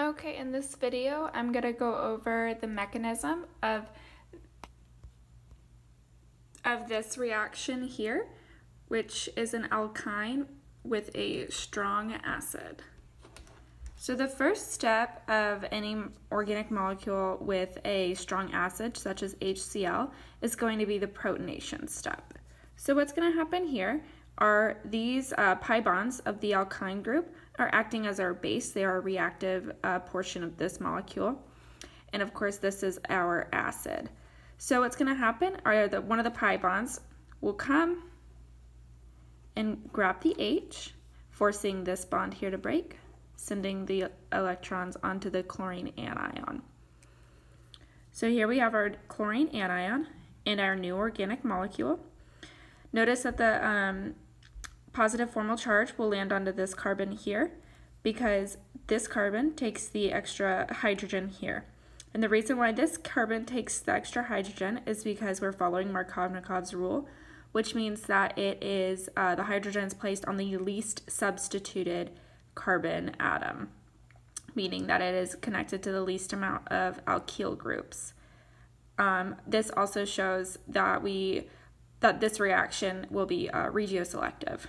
Okay, in this video, I'm going to go over the mechanism of this reaction here, which is an alkyne with a strong acid. So the first step of any organic molecule with a strong acid, such as HCl, is going to be the protonation step. So what's going to happen here are these pi bonds of the alkyne group are acting as our base. They are a reactive portion of this molecule. And of course, this is our acid. So what's going to happen are that one of the pi bonds will come and grab the H, forcing this bond here to break, sending the electrons onto the chlorine anion. So here we have our chlorine anion and our new organic molecule. Notice that the positive formal charge will land onto this carbon here because this carbon takes the extra hydrogen here. And the reason why this carbon takes the extra hydrogen is because we're following Markovnikov's rule, which means that it is the hydrogen is placed on the least substituted carbon atom, meaning that it is connected to the least amount of alkyl groups. This also shows that this reaction will be regioselective.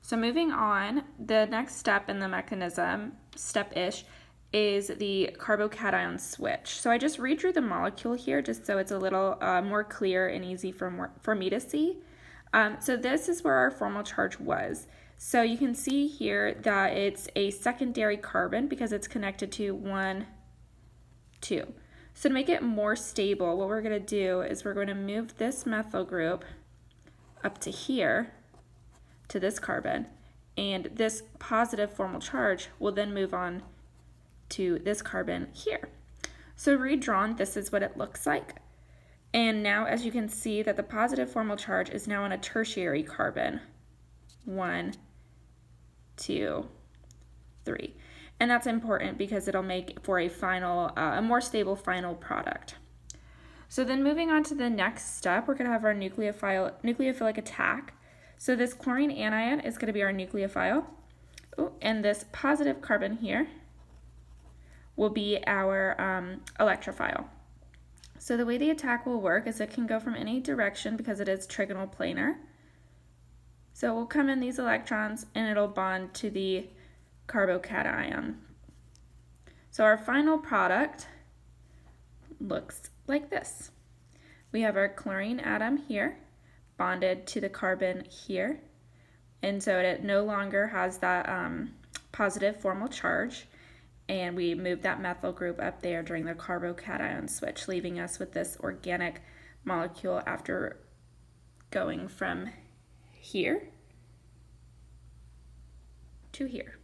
So moving on, the next step in the mechanism, step-ish, is the carbocation switch. So I just redrew the molecule here just so it's a little more clear and easy for me to see. So this is where our formal charge was. So you can see here that it's a secondary carbon because it's connected to 1, 2. So to make it more stable, what we're going to do is we're going to move this methyl group up to here, to this carbon, and this positive formal charge will then move on to this carbon here. So redrawn, this is what it looks like. And now as you can see that the positive formal charge is now on a tertiary carbon. 1, 2, 3. And that's important because it'll make for a final, a more stable final product. So then moving on to the next step, we're going to have our nucleophilic attack. So this chlorine anion is going to be our nucleophile. Ooh, and this positive carbon here will be our electrophile. So the way the attack will work is it can go from any direction because it is trigonal planar. So it will come in these electrons and it'll bond to the carbocation. So our final product looks like this. We have our chlorine atom here bonded to the carbon here, and so it no longer has that positive formal charge, and we move that methyl group up there during the carbocation switch, leaving us with this organic molecule after going from here to here.